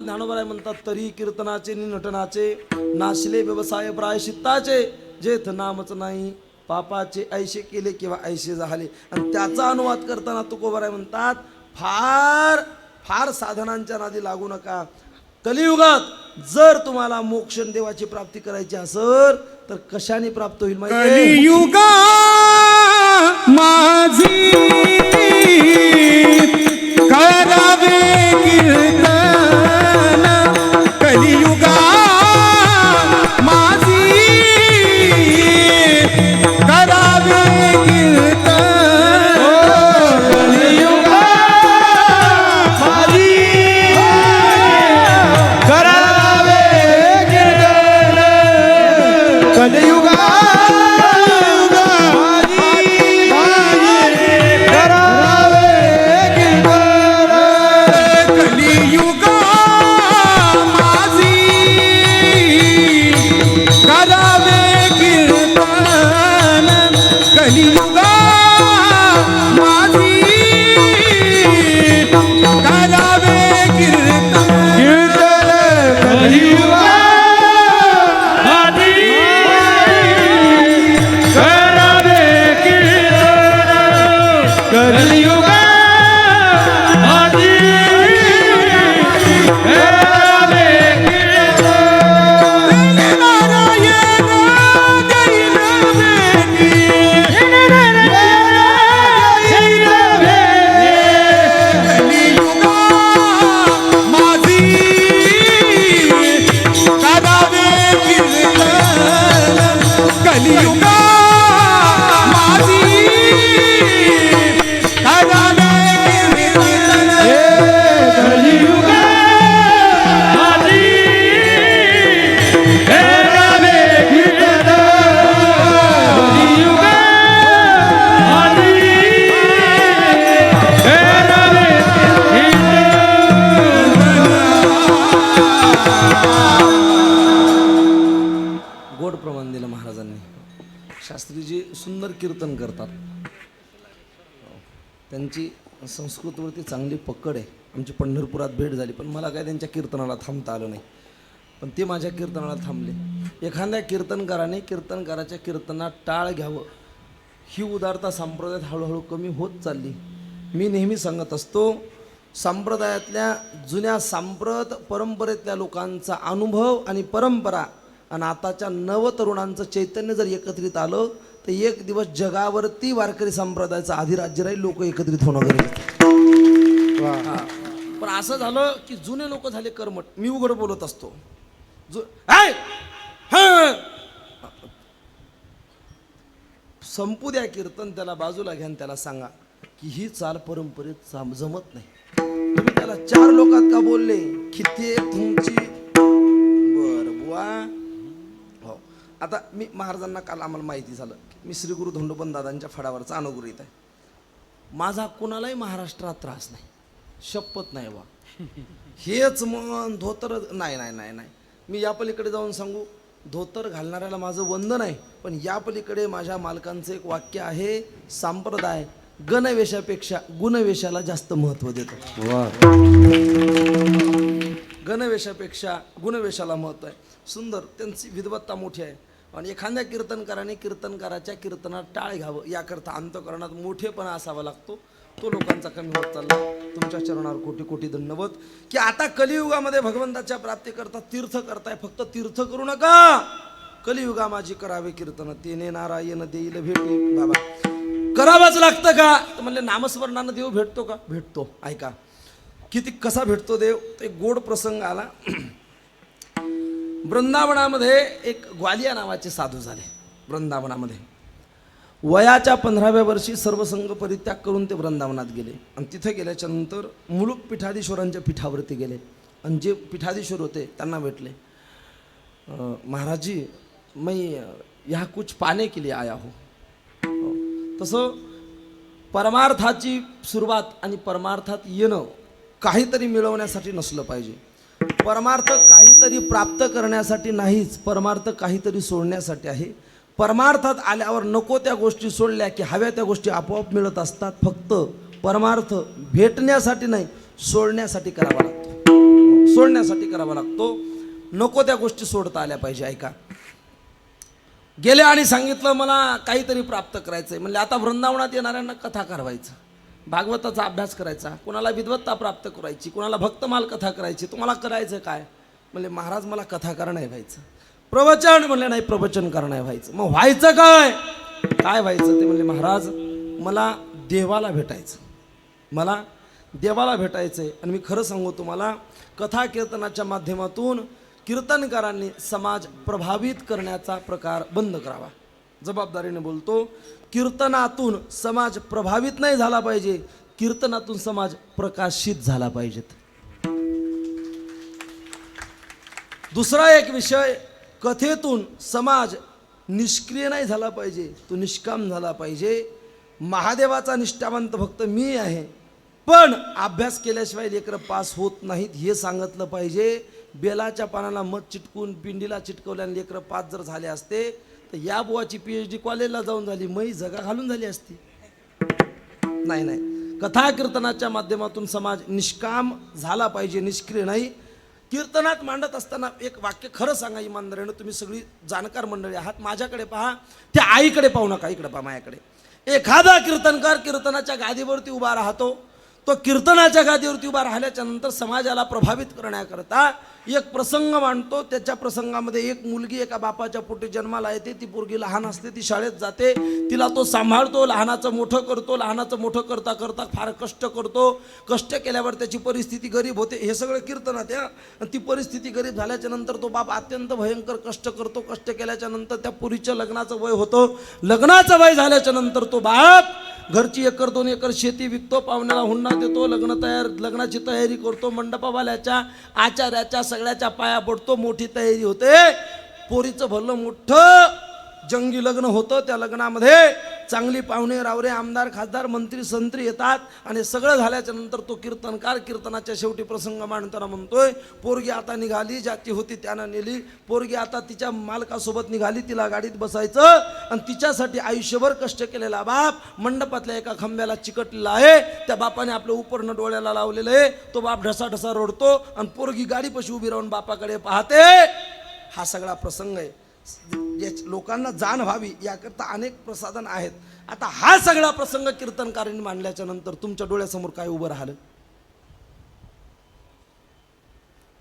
ज्ञानोबराय म्हणतात, तरी कीर्तनाचे नि नटनाचे नाशिले व्यवसाय प्रायश्चित्ताचे, जेथ नामच नाही पापाचे ऐशे केले किंवा ऐशे झाले. आणि त्याचा अनुवाद करताना तुकोबराय म्हणतात, फार फार साधनांच्या नादी लागू नका. कलियुगात जर तुम्हाला मोक्ष देवाची प्राप्ती करायची असेल तर कशाने प्राप्त होईल माहिती? कलियुगा माझी करावे कीर्तन, कलियुगा माझी करावे कीर्तन, कलियुगा माझी करावे कीर्तन, कलियुगा शास्त्रीजी सुंदर कीर्तन करतात. त्यांची संस्कृतवरती चांगली पकड आहे. आमची पंढरपुरात भेट झाली, पण मला काय त्यांच्या कीर्तनाला थांबता आलं नाही, पण ते माझ्या कीर्तनाला थांबले. एखाद्या कीर्तनकाराने कीर्तनकाराच्या कीर्तनात टाळ घ्यावं, ही उदारता संप्रदायात हळूहळू कमी होत चालली. मी नेहमी सांगत असतो, संप्रदायातल्या जुन्या सांप्रत परंपरेतल्या लोकांचा अनुभव आणि परंपरा आणि आताच्या नवतरुणांचं चैतन्य जर एकत्रित आलं तर एक दिवस जगावरती वारकरी संप्रदायाचा अधिराज्य राहील. लोक एकत्रित होणं गरजेचं. पण असं झालं की जुने लोक झाले कर्मठ. मी उघड बोलत असतो, संपू द्या कीर्तन, त्याला बाजूला घ्या आणि त्याला सांगा की ही चाल परंपरेत जमत नाही. तुम्ही त्याला चार लोकात का बोलले? किती तुमची बर बुवा. आता मी महाराजांना काल आम्हाला माहिती झालं, मी श्री गुरु धोंडोपंत दादांच्या फडावरचा अनुग्रहित आहे. माझा कुणालाही महाराष्ट्रात त्रास नाही, शपथ नाही बा. हेच मन धोतर नाही नाही नाही नाही. मी या पलीकडे जाऊन सांगू, धोतर घालणाऱ्याला माझं वंदन आहे, पण या पलीकडे माझ्या मालकांचं एक वाक्य आहे, संप्रदाय गणवेशापेक्षा गुणवेशाला जास्त महत्त्व देतो. गणवेशापेक्षा गुणवेशाला महत्त्व आहे. सुंदर त्यांची विद्वत्ता मोठी आहे. आणि एखाद्या कीर्तनकाराने कीर्तनकाराच्या कीर्तनात टाळ घ्यावं याकरता अंतःकरणात मोठेपणा असावा लागतो. तो लोकांचा कमी होत चालला. तुमच्या चरणावर कोटी कोटी धन्यवाद की आता कलियुगामध्ये भगवंताच्या प्राप्तीकरता तीर्थ करताय. फक्त तीर्थ करू नका, कलियुगा माझी करावे कीर्तन, तेने नारायण देईल भेटी. बाबा करावंच लागतं का? तर म्हणले नामस्मरणानं देव भेटतो का? भेटतो. ऐका किती कसा भेटतो देव. एक गोड प्रसंग आला. वृंदावनामध्ये एक ग्वालिया नावाचे साधू झाले. वृंदावनामध्ये वयाच्या 15व्या वर्षी सर्वसंग परित्याग करून ते वृंदावनात गेले. आणि तिथे गेल्याच्या नंतर मुलुक पीठाधीश्वरांच्या पीठावरती गेले. आणि जे पीठाधीश्वर होते त्यांना भेटले. महाराज जी, मैं यहाँ कुछ पाने के लिए आया हूँ. तसं परमार्थाची सुरुवात आणि परमार्थात येणं काहीतरी मिळवण्यासाठी नसलं पाहिजे. परमार्थ काहीतरी प्राप्त करण्यासाठी नाहीच, परमार्थ काहीतरी सोडण्यासाठी आहे. परमार्थात आल्यावर नको त्या गोष्टी सोडल्या की हव्या त्या गोष्टी आपोआप मिळत असतात. फक्त परमार्थ भेटण्यासाठी नाही, सोडण्यासाठी करावा लागतो. सोडण्यासाठी करावा लागतो. नको त्या गोष्टी सोडता आल्या पाहिजे. ऐका, गेले आणि सांगितलं मला काहीतरी प्राप्त करायचं आहे. म्हणले आता वृंदावनात येणाऱ्यांना कथा करायचं, भागवताचा अभ्यास करायचा, कुणाला विद्वत्ता प्राप्त करायची, कुणाला भक्तमाल कथा करायची. तुम्हाला करायचं काय? म्हणले महाराज मला कथाकार नाही व्हायचं. प्रवचन? म्हणले नाही, प्रवचनकार नाही व्हायचं. मग व्हायचं काय? काय व्हायचं? ते म्हणले महाराज मला देवाला भेटायचं, मला देवाला भेटायचं आहे. आणि मी खरं सांगू तुम्हाला, कथा कीर्तनाच्या माध्यमातून कीर्तनकारांनी समाज प्रभावित करण्याचा प्रकार बंद करावा. जबाबदारीने बोलतो, कीर्तनातून समाज प्रभावित नाही झाला पाहिजे, कीर्तनातून समाज प्रकाशित झाला पाहिजेत. दुसरा एक विषय, कथेतून समाज निष्क्रिय नाही झाला पाहिजे, तो निष्काम झाला पाहिजे. महादेवाचा निष्ठावंत भक्त मी आहे, पण अभ्यास केल्याशिवाय लेकरं पास होत नाहीत हे सांगितलं पाहिजे. बेलाच्या पानाला मध चिटकून पिंडीला चिटकवल्याने लेकरं पास जर झाले असते तर या बुवाची PhD कॉलेजला जाऊन झाली, मै जगा घालून झाली असती. नाही नाही, कथा कीर्तनाच्या माध्यमातून समाज निष्काम झाला पाहिजे, निष्क्रिय नाही. कीर्तनात मांडत असताना एक वाक्य खरं सांगा इमानदारीनं, तुम्ही सगळी जाणकार मंडळी आहात, माझ्याकडे पहा, त्या आईकडे पाहू नका, इकडे पहा माझ्याकडे. एखादा कीर्तनकार कीर्तनाच्या गादीवरती उभा राहतो, तो कीर्तनाच्या गादीवरती उभा राहिल्याच्या नंतर समाजाला प्रभावित करण्याकरता एक प्रसंग मांडतो. त्याच्या प्रसंगामध्ये एक मुलगी एका बापाच्या पोटी जन्माला येते, ती पोरगी लहान असते, ती शाळेत जाते, तिला तो सांभाळतो, लहानाचं मोठं करतो, लहानाचं मोठं करता करता फार कष्ट करतो, कष्ट केल्यावर त्याची परिस्थिती गरीब होते. हे सगळं कीर्तनात आहे. आणि ती परिस्थिती गरीब झाल्याच्या नंतर तो बाप अत्यंत भयंकर कष्ट करतो. कष्ट केल्याच्या नंतर त्या पुरीच्या लग्नाचं वय होतं. लग्नाचं वय झाल्याच्या नंतर तो बाप घरची 1-2 एकर शेती विकतो, पाहुण्याला हुंडा देतो, लग्नाची तयारी करतो, मंडपावाल्याच्या आचार्याच्या सगळ्याच्या पाया पडतो, मोठी तयारी होते. पोरीचं भलं मोठं जंगी लग्न होतं. त्या लग्नामध्ये चांगली पाहुणे रावरे, आमदार खासदार मंत्री संत्री येतात. आणि सगळं झाल्याच्या नंतर तो कीर्तनकार कीर्तनाच्या शेवटी प्रसंग मांडताना म्हणतोय, पोरगी आता निघाली, ज्याची होती त्यानं नेली, पोरगी आता तिच्या मालकासोबत निघाली, तिला गाडीत बसायचं. आणि तिच्यासाठी आयुष्यभर कष्ट केलेला बाप मंडपातल्या एका खांब्याला चिकटलेला आहे. त्या बापाने आपलं उपरणं डोळ्याला लावलेलं आहे. तो बाप ढसाढसा रडतो आणि पोरगी गाडीपाशी उभी राहून बापाकडे पाहते. हा सगळा प्रसंग आहे. लोकांना जाण व्हावी याकरता अनेक प्रसाधन आहेत. आता हा सगळा प्रसंग कीर्तनकारांनी मांडल्याच्या नंतर तुमच्या डोळ्यासमोर काय उभं राहिलं?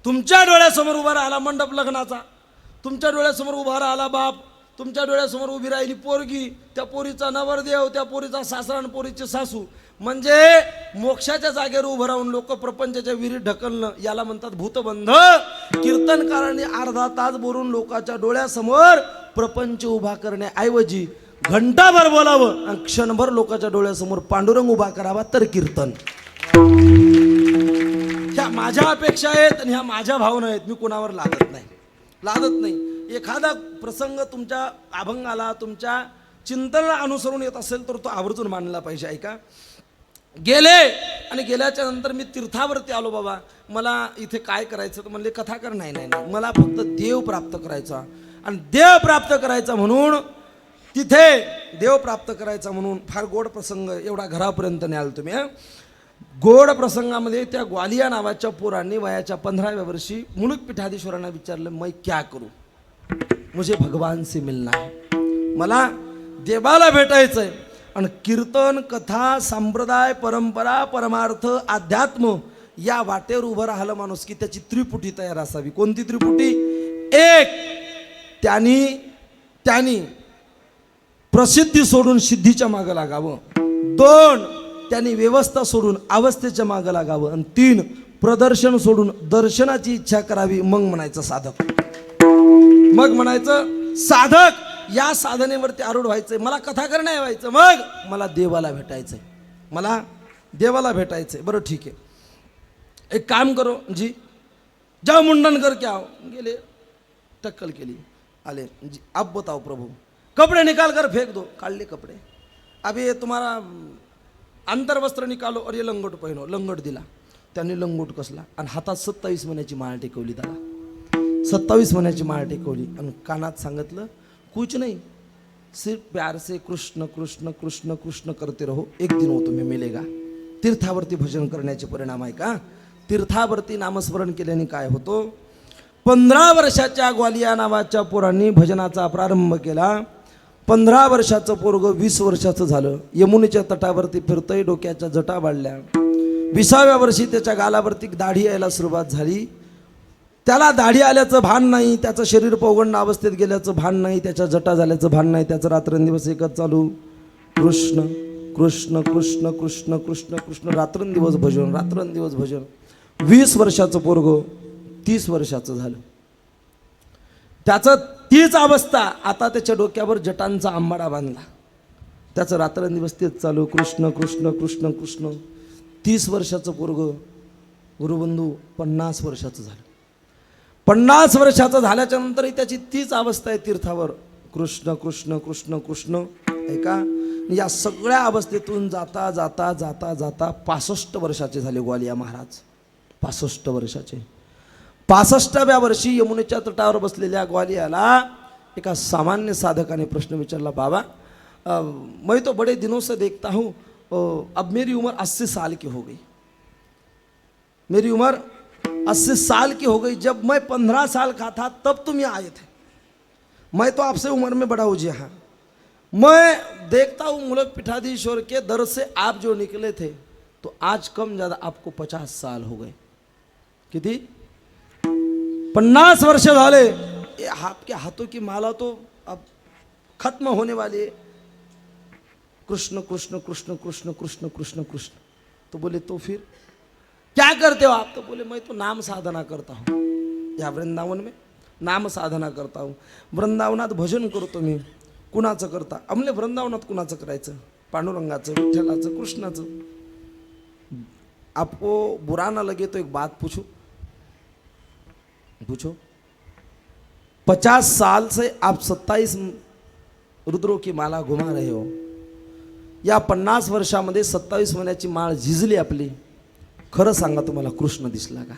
तुमच्या डोळ्यासमोर उभा राहिला मंडप लग्नाचा, तुमच्या डोळ्यासमोर उभा राहिला बाप, तुमच्या डोळ्यासमोर उभी राहिली पोरगी, त्या पोरीचा नवरदेव, त्या पोरीचा सासरा आणि पोरीची सासू. म्हणजे मोक्षाच्या जागेवर उभं राहून लोक प्रपंचाच्या विहिरीत ढकलणं, याला म्हणतात भूतबंध. कीर्तनकारांनी अर्धा तास बोलून लोकांच्या डोळ्यासमोर प्रपंच उभा करण्याऐवजी घंटाभर बोलावं आणि क्षणभर लोकांच्या डोळ्यासमोर पांडुरंग उभा करावा तर कीर्तन. ह्या माझ्या अपेक्षा आहेत आणि ह्या माझ्या भावना आहेत. मी कोणावर लादत नाही. एखादा प्रसंग तुमच्या अभंगाला, तुमच्या चिंतनाला अनुसरून येत असेल तर तो आवर्जून मांडला पाहिजे. ऐका, गेले आणि गेल्याच्या नंतर मी तीर्थावरती आलो. बाबा मला इथे काय करायचं? तर म्हणले कथाकार नाही, मला फक्त देव प्राप्त करायचा. आणि देव प्राप्त करायचा म्हणून तिथे देव प्राप्त करायचा म्हणून फार गोड प्रसंग एवढा घरापर्यंत न्याल तुम्ही. गोड प्रसंगामध्ये त्या ग्वालिया नावाच्या पोरांनी वयाच्या 15व्या वर्षी मुलुक पीठाधीश्वरांना विचारलं, मैं क्या करूं, मुझे भगवान से मिलना है, मला देवाला भेटायचंय. आणि कीर्तन, कथा, संप्रदाय, परंपरा, परमार्थ, अध्यात्म या वाटेवर उभं राहिलं माणूस की त्याची त्रिपुटी तयार असावी. कोणती त्रिपुटी? एक, त्यांनी प्रसिद्धी सोडून सिद्धीच्या मागं लागावं. 2, त्यांनी व्यवस्था सोडून अवस्थेच्या मागं लागावं. आणि 3, प्रदर्शन सोडून दर्शनाची इच्छा करावी. मग म्हणायचं साधक. या साधनेवरती आरूढ व्हायचंय. मला कथाकार नाही व्हायचं, मग मला देवाला भेटायचंय. बरं ठीक आहे, एक काम करो जी, जाओ मुंडन करके आओ. गेले, टक्कल केली, आले जी, अब बताओ प्रभु, कपड़े निकाल कर फेंक दो. काढले कपडे. अब ये तुम्हारा अंतर वस्त्र निकालो और ये लंगोट पहनो. लंगोट दिला, त्यांनी लंगोट कसला आणि हातात 27 महिन्याची माळ टेकवली. त्याला 27 महिन्याची माळ टेकवली आणि कानात सांगितलं, कुछ नहीं, सिर्फ प्यार से कृष्ण कृष्ण कृष्ण कृष्ण करते रहो, एक दिन वो तुम्हें मिलेगा. तीर्थावरती भजन करण्याचे परिणाम आहे का? तीर्थावरती नामस्मरण केल्याने काय होतो? 15 वर्षाच्या ग्वालिया नावाच्या पोरांनी भजनाचा प्रारंभ केला. 15 वर्षाचं पोरगं 20 वर्षाचं झालं. यमुनेच्या तटावरती फिरतंय, डोक्याच्या जटा वाढल्या. 20व्या वर्षी त्याच्या गालावरती दाढी यायला सुरुवात झाली. त्याला दाढी आल्याचं भान नाही, त्याचं शरीर पौगंड अवस्थेत गेल्याचं भान नाही, त्याच्या जटा झाल्याचं भान नाही. त्याचं रात्रंदिवस एकच चालू, कृष्ण कृष्ण कृष्ण कृष्ण कृष्ण कृष्ण, रात्रंदिवस भजन, रात्रंदिवस भजन. 20 वर्षाचं पोरगं 30 वर्षाचं झालं. त्याचं तीच अवस्था. आता त्याच्या डोक्यावर जटांचा आंबाडा बांधला. त्याचं रात्रंदिवस तेच चालू, कृष्ण कृष्ण कृष्ण कृष्ण. 30 वर्षाचं पोरगं गुरुबंधू 50 वर्षाचं झालं. 50 वर्षाचं झाल्याच्या नंतरही त्याची तीच अवस्था आहे तीर्थावर, कृष्ण कृष्ण कृष्ण कृष्ण. ऐका, या सगळ्या अवस्थेतून जाता जाता जाता जाता 65 वर्षाचे झाले ग्वालिया महाराज. 65 वर्षाचे. 65व्या वर्षी यमुनेच्या तटावर बसलेल्या ग्वालियाला एका सामान्य साधकाने प्रश्न विचारला, बाबा मैं तो बड़े दिनों से देखता हूँ, अब मेरी उम्र 80 साल की हो गई. मेरी उम्र 80 साल की हो गई. जब मैं 15 साल का था तब तुम यहाँ आए थे. मैं तो आपसे उम्र में बड़ा हूँ जी. हाँ, मैं देखता हूँ मुलक पीठाधीश्वर के दर से आप जो निकले थे तो आज कम ज़्यादा आपको 50 साल हो गए. किती? 50 वर्ष झाले. ये आपके हाथों की माला तो अब खत्म होने वाली है. कृष्ण कृष्ण कृष्ण कृष्ण कृष्ण कृष्ण कृष्ण. तो बोले तो फिर क्या करते हो आप? तो बोले मैं तो नाम साधना करता हूँ. या वृंदावन में नाम साधना करता हूँ. वृंदावनात भजन करतो मी. कुणाचं करता? आम्हाला वृंदावनात कुणाचं करायचं? पांडुरंगाचं, विठ्ठलाचं, कृष्णाचं. आपको बुरा ना लगे तो एक बात पूछूं? पूछो. 50 साल से आप 27 रुद्रों की माला घुमा रहे हो. या 50 वर्षामध्ये 27 महिन्याची माळ झिजली आपली. खरं सांगा, तुम्हाला कृष्ण दिसला का?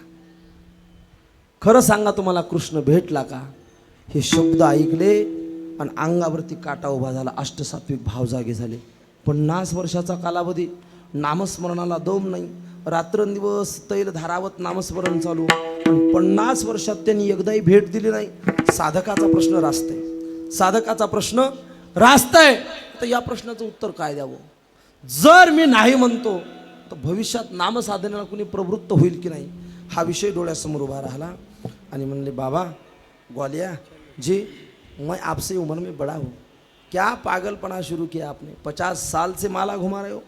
खरं सांगा, तुम्हाला कृष्ण भेटला का? हे शब्द ऐकले आणि अंगावरती काटा उभा झाला. अष्टसात्विक भाव जागे झाले. 50 वर्षाचा कालावधी, नामस्मरणाला दम नाही. रात्रंदिवस तैल धारावत नामस्मरण चालू. 50 वर्षात त्यांनी एकदाही भेट दिली नाही. साधकाचा प्रश्न रास्तय. साधकाचा प्रश्न रास्तय. तर या प्रश्नाचं उत्तर काय द्यावं? जर मी नाही म्हणतो तर भविष्यात नामसाधनेला कुणी प्रवृत्त होईल की नाही, हा विषय डोळ्यासमोर उभा राहिला. आणि म्हणले, बाबा ग्वालिया जी, मैं आपसे उम्र में बड़ा हूँ. क्या पागलपना शुरू किया आपने? 50 साल से माला घुमा रहे हो.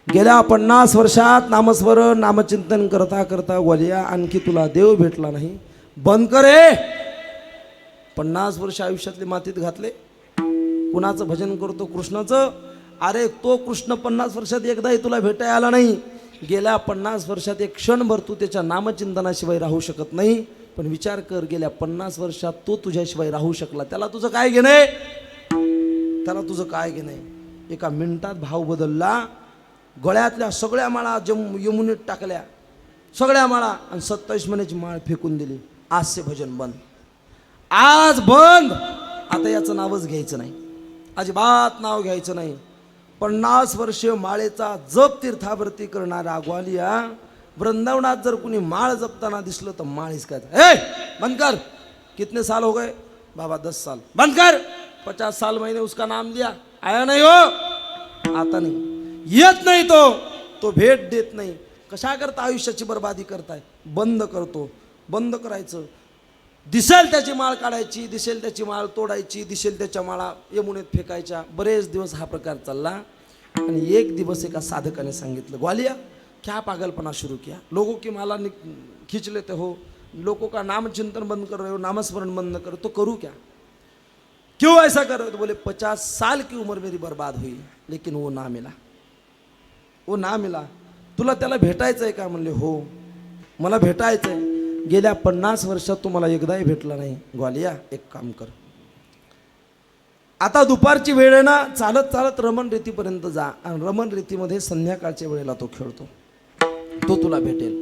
गेल्या 50 वर्षात नामस्मरण नामचिंतन करता करता ग्वालिया आणखी तुला देव भेटला नाही. बंद कर रे. 50 वर्ष आयुष्यातले मातीत घातले. कुणाचं भजन करतो? कृष्णाचं. अरे तो कृष्ण 50 वर्षात एकदाही तुला भेटायला आला नाही. गेल्या 50 वर्षात एक क्षणभर तू त्याच्या नामचिंतनाशिवाय राहू शकत नाही. पण विचार कर, गेल्या 50 वर्षात तो तुझ्याशिवाय राहू शकला. त्याला तुझं काय घेणं? त्याला तुझं काय घेणं? एका मिनिटात भाव बदलला. गळ्यातल्या सगळ्या माळा यमुनेत टाकल्या, सगळ्या माळा, आणि 27 महिन्याची माळ फेकून दिली. आजचे भजन बंद. आज बंद. आता याचं नावच घ्यायचं नाही. अजिबात नाव घ्यायचं नाही. 50 वर्ष माळेचा जप तीर्थावरती करणारा ग्वालिया, वृंदावनात जर कुणी माळ जपताना दिसलं तर माळीच काय, ए बंद कर. कितने साल हो गए? बाबा 10 साल. बंद कर. 50 साल मैंने उसका नाम लिया, आया नहीं हो? आता नाही. येत नाही तो भेट देत नाही. कशा करता आयुष्याची बर्बादी करताय? बंद करतो. बंद करायचं. दिसेल त्याची माळ काढायची, दिसेल त्याची माळ तोडायची, दिसेल त्याच्या माळा यमुनेत फेकायच्या. बरेच दिवस हा प्रकार चालला. आणि एक दिवस एका साधकाने सांगितलं, ग्वालिया क्या पागलपना शुरू किया? लोगों की माला खींच लेते हो, लोगों का नाम चिंतन बंद कर रहे हो, नामस्मरण बंद कर. तो करूँ क्या? क्यों ऐसा कर रहे हो? तो बोले 50 साल की उम्र मेरी बर्बाद हुई, लेकिन वो ना मिला. वो ना मिला. तुला त्याला भेटायचं आहे का? म्हणले हो, मला भेटायचं आहे. गेल्या 50 वर्षात तुम्हाला एकदाही भेटला नाही. ग्वालिया एक काम कर, आता दुपारची वेळ आहे ना, चालत चालत रमण रीतीपर्यंत जा. आणि रमण रीतीमध्ये संध्याकाळच्या वेळेला तो खेळतो. तो तुला भेटेल.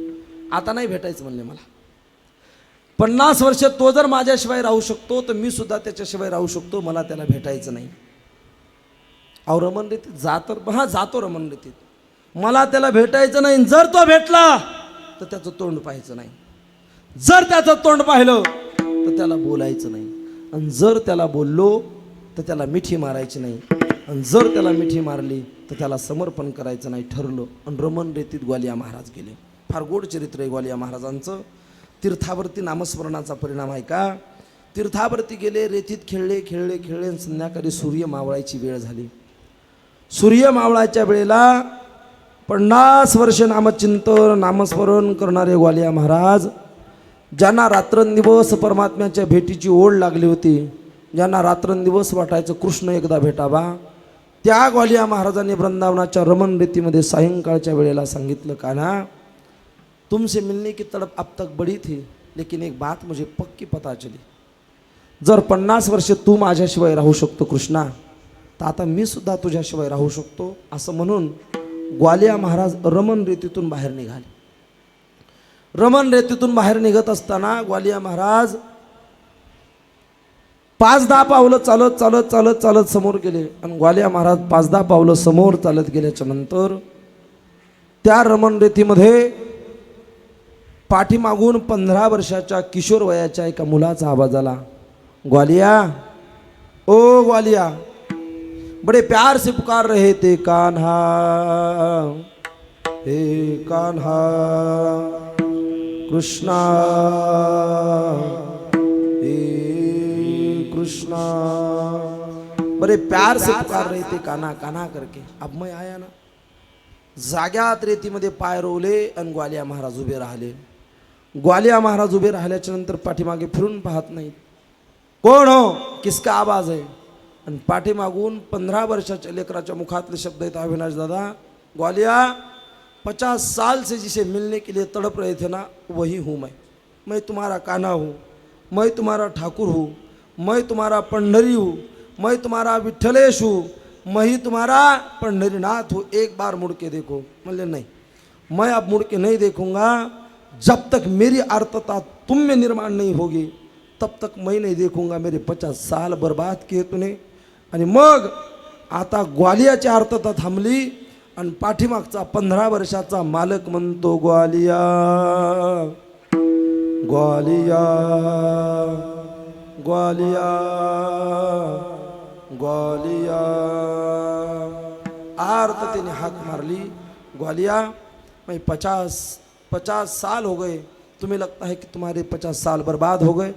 आता नाही भेटायचं म्हणले मला. 50 वर्ष तो जर माझ्याशिवाय राहू शकतो तर मी सुद्धा त्याच्याशिवाय राहू शकतो. मला त्याला भेटायचं नाही. अहो रमण रीतीत जा तर, हा जातो रमण रीतीत. मला त्याला भेटायचं नाही. जर तो भेटला तर त्याचं तोंड पाहायचं नाही. जर त्याचं तोंड पाहिलं तर त्याला बोलायचं नाही. आणि जर त्याला बोललो तर त्याला मिठी मारायची नाही. आणि जर त्याला मिठी मारली तर त्याला समर्पण करायचं नाही ठरलं. आणि रमण रेतीत ग्वालिया महाराज गेले. फार गोड चरित्र आहे ग्वालिया महाराजांचं. तीर्थावरती नामस्मरणाचा परिणाम आहे का? तीर्थावरती गेले, रेतीत खेळले खेळले खेळले आणि संध्याकाळी सूर्य मावळायची वेळ झाली. सूर्य मावळाच्या वेळेला 50 वर्ष नामचिंतन नामस्मरण करणारे ग्वालिया महाराज, ज्यांना रात्रंदिवस परमात्म्याच्या भेटीची ओढ लागली होती, ज्यांना रात्रंदिवस वाटायचं कृष्ण एकदा भेटावा, त्या ग्वालिया महाराजांनी वृंदावनाच्या रमण रेतीमध्ये सायंकाळच्या वेळेला सांगितलं, कान्हा तुमसे मिलने की तड़प अब तक बड़ी थी, लेकिन एक बात मुझे पक्की पता चली. जर 50 वर्ष तू माझ्याशिवाय राहू शकतो कृष्णा, तर आता मी सुद्धा तुझ्याशिवाय राहू शकतो. असं म्हणून ग्वालिया महाराज रमण रेतीतून बाहेर निघाले. रमण रेतीतून बाहेर निघत असताना ग्वालिया महाराज 5-10 पावलं चालत चालत चालत चालत समोर गेले. आणि ग्वालिया महाराज 5-10 पावलं समोर चालत गेल्याच्या नंतर त्या रमण रेतीमध्ये पाठीमागून 15 वर्षाच्या किशोर वयाच्या एका मुलाचा आवाज आला, ग्वालिया, ओ ग्वालिया. बड़े प्यार से पुकार रहे थे, कान्हा हे कान्हा कृष्णा हे कृष्णा. बड़े प्यार से पुकार रहे थे कान्हा कान्हा करके. अब मैं आया ना. जाग्यात रेतीमध्ये पाय रोवले आणि ग्वालिया महाराज उभे राहिले. ग्वालिया महाराज उभे राहिल्याच्या नंतर पाठीमागे फिरून पाहत नाहीत. कोण हो, किसका आवाज आहे? आणि पाठीमागून 15 वर्षाच्या लेकराच्या मुखातले शब्द आहेत, अविनाश दादा, ग्वालिया 50 साल से जिसे मिलने के लिए तड़प रहे थे ना, वही हूँ मैं तुम्हारा कान्हा हूँ, मैं तुम्हारा ठाकुर हूँ, मैं तुम्हारा पंढरी हूँ, मैं तुम्हारा विठ्ठलेश हूँ, मैं ही तुम्हारा पंढरीनाथ हूँ. एक बार मुड़ के देखो. बोले नहीं, मैं अब मुड़ के नहीं देखूंगा. जब तक मेरी आर्तता तुम में निर्माण नहीं होगी तब तक मैं नहीं देखूंगा. मेरे 50 साल बर्बाद किए तूने. आणि मग आता ग्वालियाची आर्तता थांबली आणि पाठीमागचा 15 वर्षाचा मालक म्हणतो, ग्वालिया ग्वालिया ग्वालिया ग्वालिया. आर्ततेने हाक मारली, ग्वालिया मैं 50 साल हो गए, तुम्हें लगता है कि तुम्हारे 50 साल बर्बाद हो गए?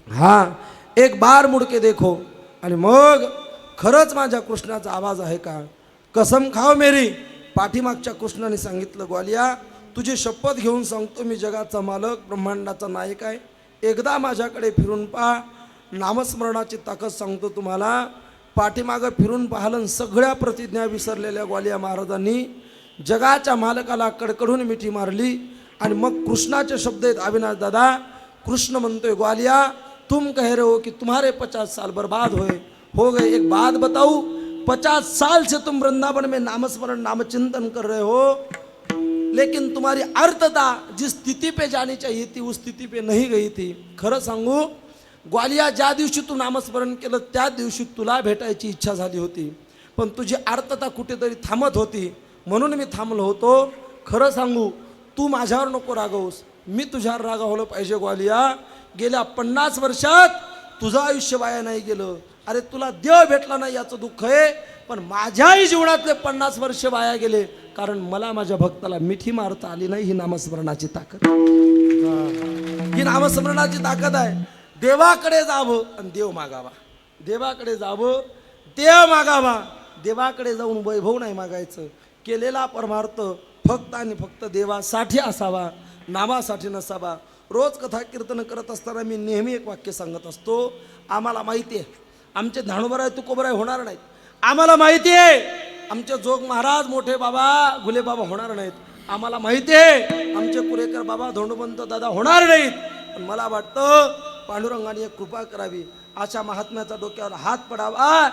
हाँ, एक बार मुड़ के देखो. आणि मग खरंच माझ्या कृष्णाचा आवाज आहे का? कसम खाओ मेरी. पाठीमागच्या कृष्णाने सांगितलं, ग्वालिया तुझी शपथ घेऊन सांगतो, मी जगाचा मालक ब्रह्मांडाचा नायक आहे. एकदा माझ्याकडे फिरून पहा. नामस्मरणाची ताकद सांगतो तुम्हाला. पाठीमागं फिरून पाहिलं, सगळ्या प्रतिज्ञा विसरलेल्या ग्वालिया महाराजांनी जगाच्या मालकाला कडकडून मिठी मारली. आणि मग कृष्णाचे शब्द आहेत, अविनाश दादा, कृष्ण म्हणतोय, ग्वालिया तुम कह रहे हो कि तुम्हारे 50 साल बर्बाद हो गए. एक बात बताऊं, 50 साल से तुम वृंदावन में नामस्मरण नामचिंतन कर रहे हो, लेकिन तुम्हारी अर्थता जिस स्थिति पे जानी चाहिए थी उस स्थिति पे नहीं गई थी. खरं सांगू ग्वालिया, ज्या दिवशी तू नामस्मरण केलं त्या दिवशी तुला भेटायची इच्छा झाली होती, पण तुझी अर्थता कुठेतरी थांबत होती, म्हणून मी थांबलो होतो. खरं सांगू, तू माझ्यावर नको रागवूस, मी तुझ्यावर रागावलं पाहिजे. ग्वालिया, गेल्या 50 वर्षात तुझं आयुष्य वाया नाही गेलं. अरे तुला देव भेटला नाही याचं दुःख आहे, पण माझ्याही जीवनातले 50 वर्ष वाया गेले, कारण मला माझ्या भक्ताला मिठी मारता आली नाही. ही नामस्मरणाची ताकद, ही नामस्मरणाची ताकद आहे. देवाकडे जावं आणि देव मागावा, देवाकडे जावं देव मागावा. देवाकडे जाऊन वैभव नाही मागायचं. केलेला परमार्थ फक्त आणि फक्त देवासाठी असावा, नामासाठी नसावा. रोज कथा कीर्तन करत असताना मी नेहमी एक वाक्य सांगत असतो, आम्हाला माहिती आहे आमचे धाणोबराय तुकोबराय होणार नाहीत. आम्हाला माहिती आहे आमचे जोग महाराज मोठे बाबा गुले बाबा होणार नाहीत. आम्हाला माहिती आहे आमचे कुरेकर बाबा धोंडोबंत दादा होणार नाहीत. पण मला वाटतं पांडुरंगाने एक कृपा करावी, अशा महात्म्याचा डोक्यावर हात पडावा,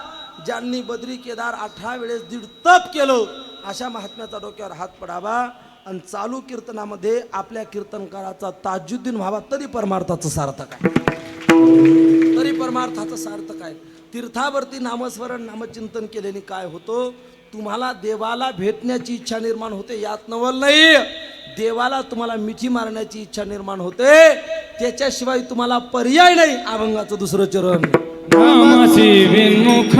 ज्यांनी बद्री केदार 18 वेळेस 1.5 तप केलं, अशा महात्म्याचा डोक्यावर हात पडावा. आणि चालू कीर्तनामध्ये आपल्या कीर्तनकाराचा ताजुद्दीन व्हावा, तरी परमार्थाचं सार्थक आहे, तरी परमार्थाचं सार्थक आहे. तीर्थावरती नामस्मरण नामचिंतन केल्याने काय होतं, तुम्हाला देवाला भेटण्याची इच्छा निर्माण होते, यात नवल नाही. देवाला तुम्हाला मिठी मारण्याची इच्छा निर्माण होते, त्याच्याशिवाय तुम्हाला पर्याय नाही अभंगाचं दुसरं चरण. नामासी विन्मुख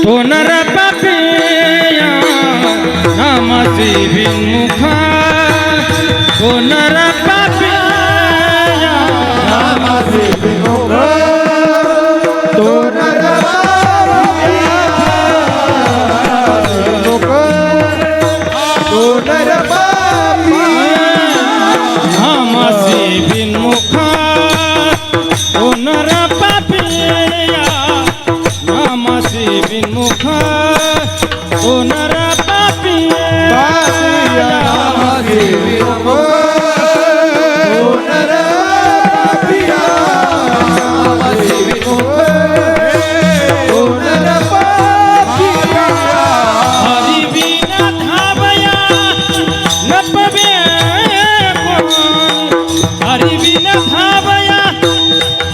तो नर पापिया, नामासी विन्मुख तो नर पापिया, नामासी विन्मुख तो नर नामासी विन्मुख तो नर पापिया, नामासी विन्मुख तो नर पापिया, नामासी विन्मुख तो नर पापिया, नामासी विन्मुख तो नर पापिया. हरि बिना धावया न पवे कोण, हरि बिना धावया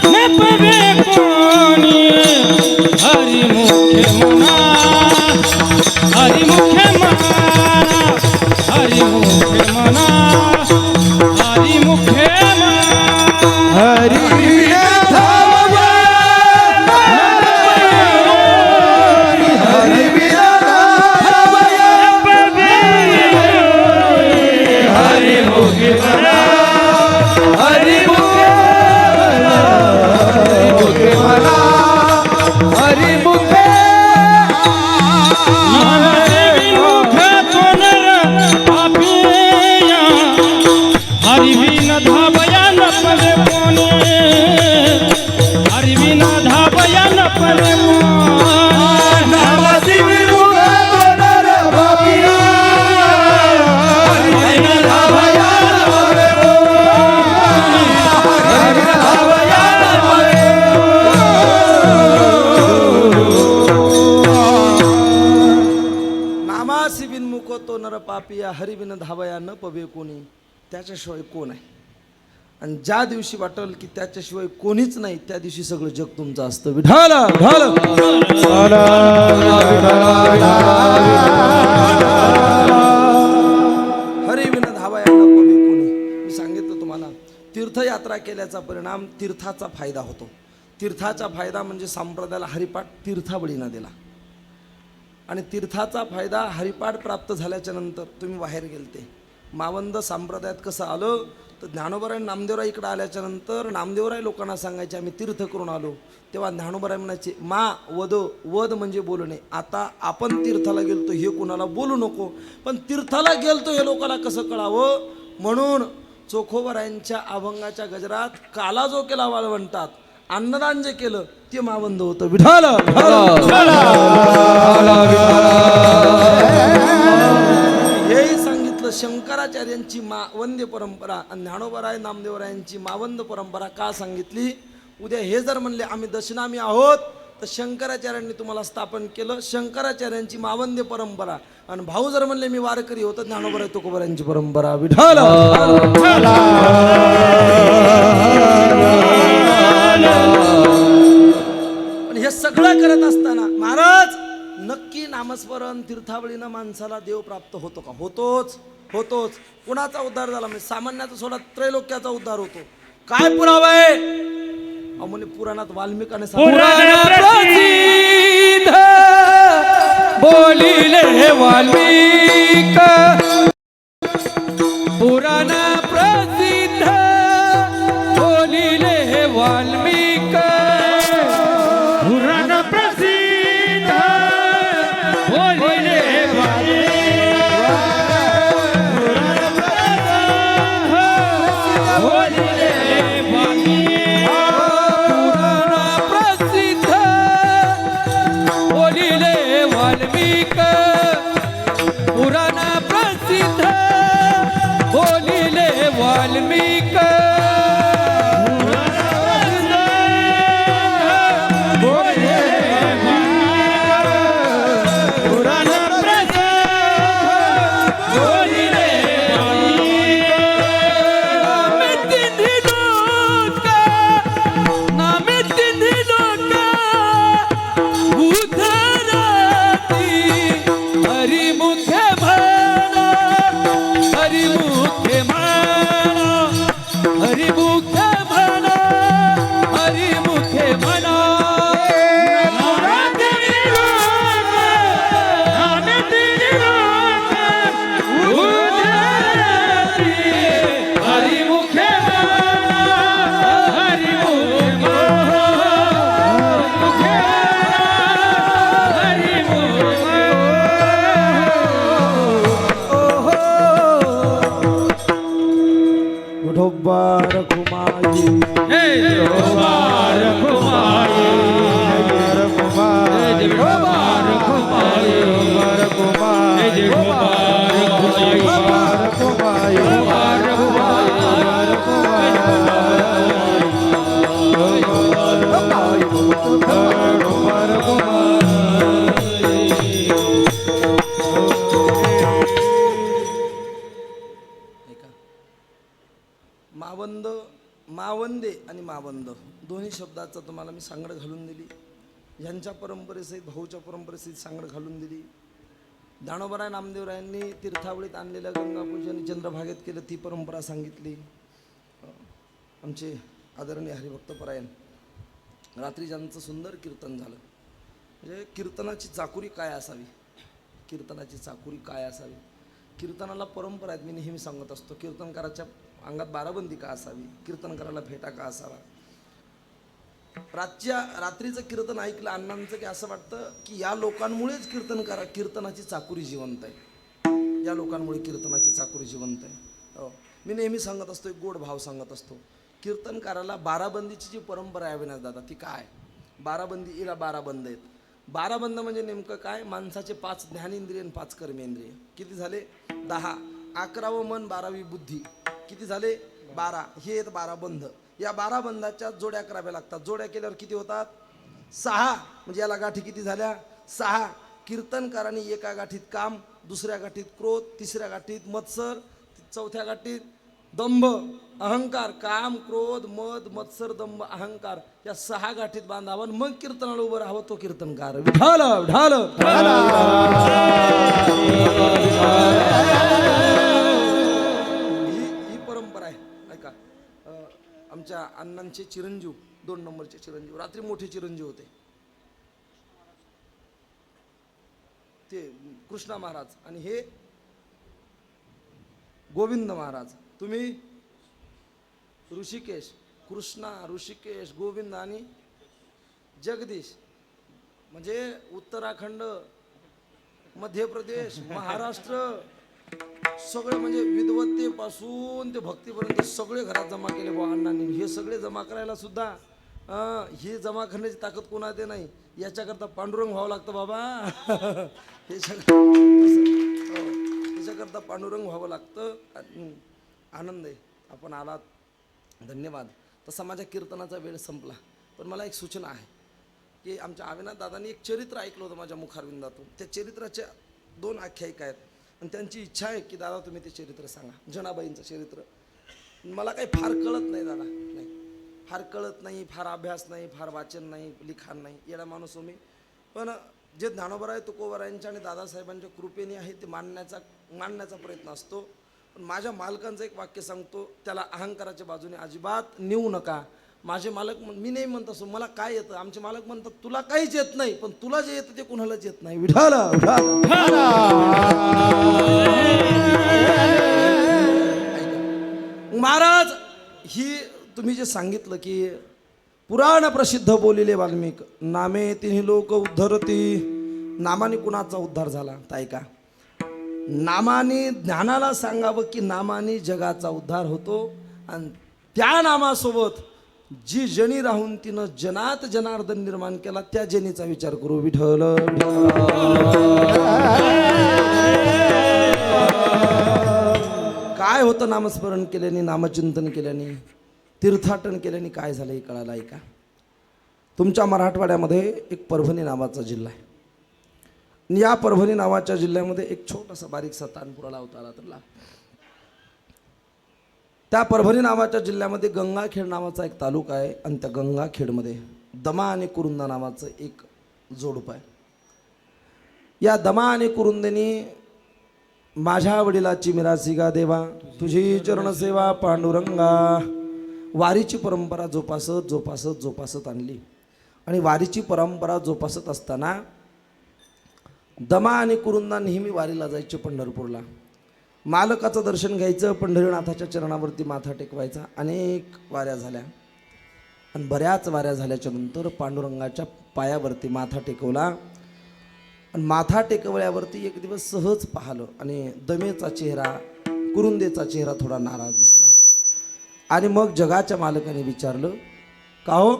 न पवे कोणी, हरि मुखे मना, हरि मुखे मना, हरि मुखे मना, हरि मुखे मना. हरि बिना धावया हरि बिना धावया हरि मुखे मना, हरि मुखे मना, हरि मुखे नामदेवी मुख तो नर पापिया, हरि बिना धावया न पवे कोणी, हरि बिना धावया न पवे कोणी. नामासी विन्मुख तो नर पापिया, हरि बिना धावया हरि बिना धावया नामासी बिनमुख तो नर पापिया, हरिबिन धावया न पवे कोणी. त्याच्याशिवाय कोण आहे? आणि ज्या दिवशी वाटेल की त्याच्याशिवाय कोणीच नाही, त्या दिवशी सगळं जग तुमचं असतं. विठाल विठाल. हरिबिन धावया न पवे कोणी. मी सांगितलं तुम्हाला, तीर्थयात्रा केल्याचा परिणाम तीर्थाचा फायदा होतो. तीर्थाचा फायदा म्हणजे संप्रदायाला हरिपाठ तीर्थाबळीनं दिला, आणि तीर्थाचा फायदा हरिपाठ प्राप्त झाल्याच्या नंतर तुम्ही बाहेर गेलते. मावंद संप्रदायात कसं आलं तर ज्ञानोबराय नामदेवराय इकडं आल्याच्या नंतर नामदेवराय लोकांना सांगायचे आम्ही तीर्थ करून आलो. तेव्हा ज्ञानोबराय म्हणायचे मा वद, वद म्हणजे बोलणे. आता आपण तीर्थाला गेलतो हे कोणाला बोलू नको, पण तीर्थाला गेलतो हे लोकांना कसं कळावं, म्हणून चोखोबरायांच्या अभंगाच्या गजरात काला जो केला वाळवंटात, अन्नदान जे केलं ते मावंद होतं. विठाल हेही सांगितलं. शंकराचार्यांची वंद्य परंपरा आणि ज्ञानोबराय नामदेवरायांची मावंद परंपरा का सांगितली? उद्या हे जर म्हणले आम्ही दशनामी आहोत तर शंकराचार्यांनी तुम्हाला स्थापन केलं, शंकराचार्यांची मावंद्य परंपरा. आणि भाऊ जर म्हणले मी वारकरी होतो, ज्ञानोबराय तुकोबरायांची परंपरा. विठाल पण हे सगळं करत असताना महाराज नक्की नामस्मरण तीर्थावळीनं माणसाला देव प्राप्त होतो का? होतोच, होतोच. कुणाचा उद्धार झाला म्हणजे सामान्याचा सोडा त्रैलोक्याचा उद्धार होतो. काय पुरावा आहे? म्हणे पुराणात वाल्मिकाने बोलिले वाल्मिक, पुराण प्रसिद्ध बोलिले वाल्मिक, पुराण प्रसिद्ध बोलिले पुराण प्रसिद्ध बोलिले वाल्मिक, पुराण प्रसिद्ध बोलिले मिटिंधिलो रखुमाई हे विठोबा रखुमाई हे विठोबा रखुमाई हे विठोबा रखुमाई मावंद मावंदे आणि मावंद दोन्ही शब्दाचं तुम्हाला मी सांगड घालून दिली. ह्यांच्या परंपरेसहित भाऊच्या परंपरेसहित सांगड घालून दिली. दानोबराय नामदेवरायांनी तीर्थावळीत आणलेलं गंगापूजन चंद्रभागेत केलं ती परंपरा सांगितली. आमचे आदरणीय हरिभक्तपरायण रात्री ज्यांचं सुंदर कीर्तन झालं. म्हणजे कीर्तनाची चाकुरी काय असावी, कीर्तनाची चाकुरी काय असावी. कीर्तनाला परंपरा आहेत. मी नेहमी सांगत असतो कीर्तनकाराच्या अंगात बाराबंदी का असावी, कीर्तनकाराला फेटा का असावा. रात्रीचं कीर्तन ऐकलं अण्णांचं की असं वाटतं की या लोकांमुळेच कीर्तनाची चाकुरी जिवंत आहे. या लोकांमुळे कीर्तनाची चाकुरी जिवंत आहे. हो, मी नेहमी सांगत असतो एक गोड भाव सांगत असतो. कीर्तनकाराला बाराबंदीची जी परंपरा आहे अविनाश दादा ती काय. बाराबंदी इला 12 बंद आहेत. 12 बंद म्हणजे नेमकं काय. माणसाचे 5 ज्ञानेंद्रिय आणि 5 कर्मेंद्रिय किती झाले 10. 11वं मन 12वी बुद्धी किती झाले 12. हे आहेत 12 बंध. या 12 बंधाच्या जोड्या कराव्या लागतात. जोड्या केल्यावर किती होतात 6. म्हणजे याला गाठी किती झाल्या 6. कीर्तनकाराने एका गाठीत काम, दुसऱ्या गाठीत क्रोध, तिसऱ्या गाठीत मत्सर, चौथ्या गाठीत दंभ अहंकार. काम क्रोध मद मत्सर दंभ अहंकार या 6 गाठीत बांधावं मग कीर्तनाला उभं राहावं तो कीर्तनकार. विठाल विठाल ही परंपरा आहे. ऐका आमच्या अण्णांचे चिरंजीव 2 नंबरचे चिरंजीव रात्री मोठे चिरंजीव होते ते कृष्णा महाराज आणि हे गोविंद महाराज. तुम्ही ऋषिकेश कृष्णा ऋषिकेश गोविंद आणि जगदीश. म्हणजे उत्तराखंड मध्य प्रदेश महाराष्ट्र सगळे म्हणजे विद्वत्तेपासून ते भक्तीपर्यंत सगळे घरात जमा केले बुवा अण्णांनी. हे सगळे जमा करायला सुद्धा हे जमा करण्याची ताकद कोणात नाही. याच्याकरता पांडुरंग व्हावं लागतं बाबा. याच्याकरता पांडुरंग व्हावं लागतं. आनंद आहे आपण आलात, धन्यवाद. तसा माझ्या कीर्तनाचा वेळ संपला पण मला एक सूचना आहे की आमच्या अविनाश दादांनी एक चरित्र ऐकलं होतं माझ्या मुखारविंदातून. त्या चरित्राच्या 2 आख्यायिका आहेत आणि त्यांची इच्छा आहे की दादा तुम्ही ते चरित्र सांगा. जनाबाईंचं चरित्र. मला काही फार कळत नाही दादा, नाही फार कळत नाही, फार अभ्यास नाही, फार वाचन नाही, लिखाण नाही, येडा माणूस हो मी. पण जे ज्ञानोबराय तुकोबरायांच्या आणि दादासाहेबांच्या कृपेने आहे ते मांडण्याचा प्रयत्न असतो. पण माझ्या मालकांचं एक वाक्य सांगतो, त्याला अहंकाराच्या बाजूने अजिबात नेऊ नका. माझे मालक मी नाही म्हणत असो मला काय येतं. आमचे मालक म्हणतात तुला काहीच येत नाही पण तुला जे येतं ते कुणालाच येत नाही. विठाल महाराज ही तुम्ही जे सांगितलं की पुराण प्रसिद्ध बोलिले वाल्मिक नामे तिन्ही लोक उद्धरती. नामाने कुणाचा उद्धार झाला तर ऐका. नामाने ज्ञानाला सांगावं की नामाने जगाचा उद्धार होतो आणि त्या नामासोबत जी जनी राहून तिनं जनात जनार्दन निर्माण केला त्या जनीचा विचार करू. विठ्ठल काय होतं नामस्मरण केल्याने, नामचिंतन केल्याने, तीर्थाटन केल्याने काय झालं हे कळालं. ऐका. तुमच्या मराठवाड्यामध्ये एक परभणी नावाचा जिल्हा आहे. या परभणी नावाच्या जिल्ह्यामध्ये एक छोटासा बारीकसा तानपुरा लावता आला तर त्या परभणी नावाच्या जिल्ह्यामध्ये गंगाखेड नावाचा एक तालुका आहे आणि त्या गंगाखेडमध्ये दमा आणि कुरुंदा नावाचं एक जोडप आहे. या दमा आणि कुरुंदेनी माझ्या वडिलाची मिरासी गा देवा तुझी चरणसेवा पांडुरंगा वारीची परंपरा जोपासत आणली. आणि वारीची परंपरा जोपासत असताना दमा आणि कुरुंदा नेहमी वारीला जायचे पंढरपूरला. मालकाचं दर्शन घ्यायचं, पंढरीनाथाच्या चरणावरती माथा टेकवायचा. अनेक वाऱ्या झाल्या आणि बऱ्याच वाऱ्या झाल्याच्या नंतर पांडुरंगाच्या पायावरती माथा टेकवला. आणि माथा टेकवल्यावरती एक दिवस सहज पाहिलं आणि दमेचा चेहरा, कुरुंदेचा चेहरा थोडा नाराज दिसला. आणि मग जगाच्या मालकाने विचारलं, का हो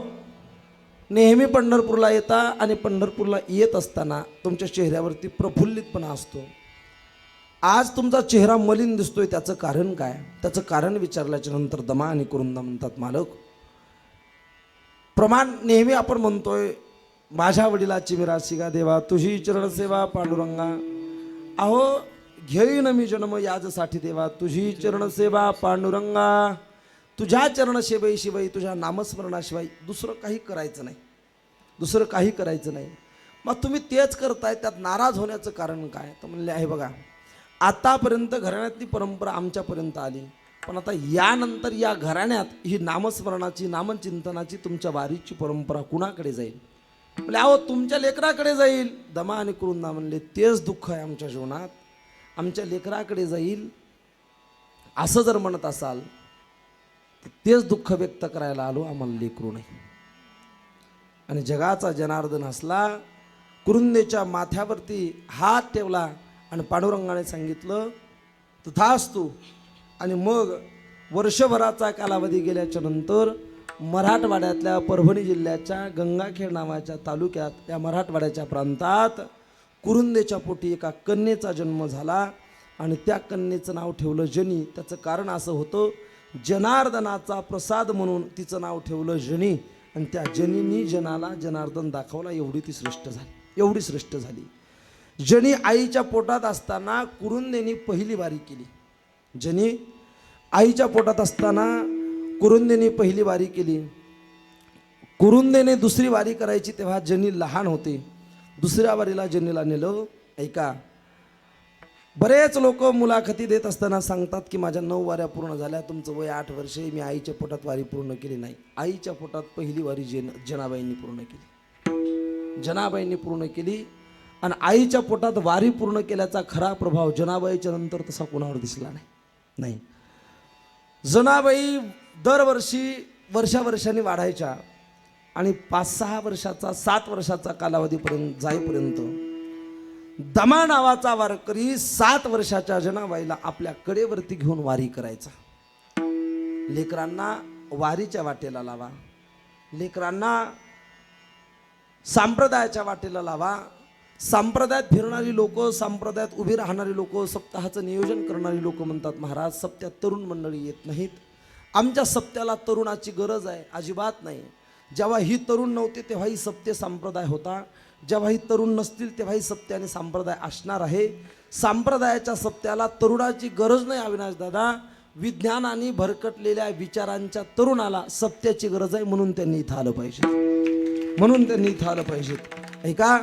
नेहमी पंढरपूरला येता आणि पंढरपूरला येत असताना तुमच्या चेहऱ्यावरती प्रफुल्लितपणा असतो, आज तुमचा चेहरा मलिन दिसतोय, त्याचं कारण काय? त्याचं कारण विचारल्याच्या नंतर दमा आणि कुरुंदा म्हणतात, मालक प्रमाण नेहमी आपण म्हणतोय, माझ्या वडिलाची मिरासी गा देवा, तुझी चरण सेवा पांडुरंगा, अहो घेईन मी जन्म याजसाठी देवा, तुझी चरण सेवा पांडुरंगा, तुझ्या चरण सेवेशिवाय, तुझ्या नामस्मरणाशिवाय दुसरं काही करायचं नाही, दुसरं काही करायचं नाही. मग तुम्ही तेच करताय, त्यात नाराज होण्याचं कारण काय? तर म्हणले आहे बघा, आतापर्यंत घराण्यातली परंपरा आमच्यापर्यंत आली, पण आता यानंतर या घराण्यात ही नामस्मरणाची नामचिंतनाची तुमच्या वारीची परंपरा कुणाकडे जाईल? म्हणजे अहो तुमच्या लेकराकडे जाईल. दमा आणि कुरुंदा म्हणले, तेच दुःख आहे आमच्या जीवनात, आमच्या लेकराकडे जाईल. असं जर म्हणत असाल तर तेच दुःख व्यक्त करायला आलो, आम्हाला लेकरू नाही. आणि जगाचा जनार्दन हसला, कुरुंदेच्या माथ्यावरती हात ठेवला आणि पांडुरंगाने सांगितलं तथास्तु. आणि मग वर्षभराचा कालावधी गेल्याच्या नंतर मराठवाड्यातल्या परभणी जिल्ह्याच्या गंगाखेड नावाच्या तालुक्यात या मराठवाड्याच्या प्रांतात कुरुंदेच्या पोटी एका कन्येचा जन्म झाला आणि त्या कन्येचं नाव ठेवलं जनी. त्याचं कारण असं होतं, जनार्दनाचा प्रसाद म्हणून तिचं नाव ठेवलं जनी. आणि त्या जनीनी जनाला जनार्दन दाखवला, एवढी ती श्रेष्ठ झाली, एवढी श्रेष्ठ झाली. जनी आईच्या पोटात असताना कुरुंदेनी पहिली वारी केली. जनी आईच्या पोटात असताना कुरुंदेनी पहिली वारी केली. कुरुंदेने दुसरी वारी करायची तेव्हा जनी लहान होते. दुसऱ्या वारीला जनीला नेलं. ऐका, बरेच लोक मुलाखती देत असताना सांगतात की माझ्या 9 वाऱ्या पूर्ण झाल्या, तुमचं वय 8 वर्षे, मी आईच्या पोटात वारी पूर्ण केली. नाही, आईच्या पोटात पहिली वारी जनाबाईंनी पूर्ण केली, जनाबाईंनी पूर्ण केली. आणि आईच्या पोटात वारी पूर्ण केल्याचा खरा प्रभाव जनाबाईच्या नंतर तसा कोणावर दिसला नाही. जनाबाई दरवर्षी वर्षावर्षांनी वाढायच्या आणि 5-6 वर्षाचा 7 वर्षाचा कालावधीपर्यंत जाईपर्यंत दमा नावाचा वारकरी 7 वर्षाच्या जनाबाईला आपल्या कडेवरती घेऊन वारी करायचा. लेकरांना वारीच्या वाटेला लावा, लेकरांना संप्रदायाच्या वाटेला लावा. संप्रदायात फिरणारी लोक, संप्रदायात उभी राहणारी लोक, सप्ताहाचं नियोजन करणारी लोक म्हणतात, महाराज सप्त्यात तरुण मंडळी येत नाहीत. आमच्या सप्त्याला तरुणाची गरज आहे. अजिबात नाही. जेव्हा ही तरुण नव्हते तेव्हा ही सप्ते संप्रदाय होता, जेव्हा ही तरुण नसतील तेव्हा ही सप्ते आणि संप्रदाय असणार आहे. संप्रदायाच्या सप्त्याला तरुणाची गरज नाही अविनाश दादा, विज्ञानाने भरकटलेल्या विचारांच्या तरुणाला सप्त्याची गरज आहे, म्हणून त्यांनी इथं आलं पाहिजे, म्हणून त्यांनी इथं आलं पाहिजे. ऐका,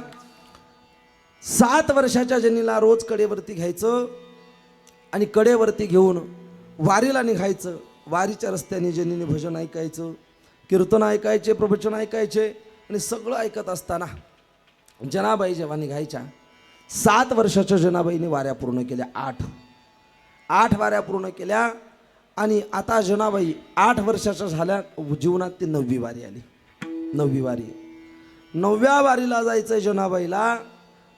7 वर्षाच्या जनीला रोज कडेवरती घ्यायचं आणि कडेवरती घेऊन वारीला निघायचं. वारीच्या रस्त्याने जनीने भजन ऐकायचं, कीर्तन ऐकायचे, प्रवचन ऐकायचे. आणि सगळं ऐकत असताना जनाबाई जेव्हा निघायच्या, 7 वर्षाच्या जनाबाईने वाऱ्या पूर्ण केल्या. 8 वाऱ्या पूर्ण केल्या. आणि आता जनाबाई 8 वर्षाच्या झाल्या, जीवनात ती 9वी वारी आली. 9वी वारी, 9व्या वारीला जायचं जनाबाईला.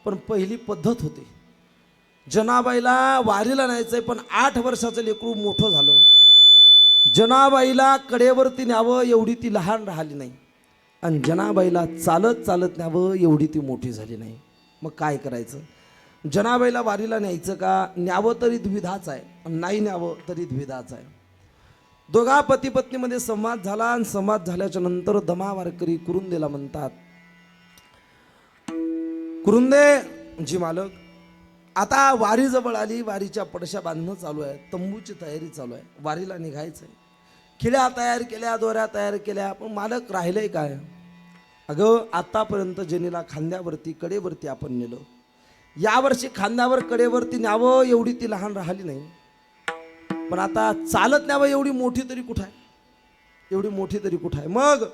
पण पहिली पद्धत होती, जनाबाईला वारीला न्यायचंय, पण 8 वर्षाचं लेकरू मोठं झालं, जनाबाईला कडेवरती न्यावं एवढी ती लहान राहिली नाही, आणि जनाबाईला चालत चालत न्यावं एवढी ती मोठी झाली नाही. मग काय करायचं? जनाबाईला वारीला न्यायचं का? न्यावं तरी द्विधाच आहे, नाही न्यावं तरी द्विधाच आहे. दोघा पती पत्नीमध्ये संवाद झाला. आणि संवाद झाल्याच्या नंतर दमा वारकरी कुरुंदेला म्हणतात, कुरुंदे जी मालक, आता वारी जवळ आली, वारीच्या पडशा बांधणं चालू आहे, तंबूची तयारी चालू आहे, वारीला निघायचं आहे. खिळ्या तयार केल्या, दोऱ्या तयार केल्या, पण मालक राहिलंय काय? अगं आतापर्यंत जनीला खांद्यावरती कडेवरती आपण नेलं, यावर्षी खांद्यावर कडेवरती न्यावं एवढी ती लहान राहिली नाही, पण आता चालत न्यावं एवढी मोठी तरी कुठं आहे, एवढी मोठी तरी कुठं आहे. मग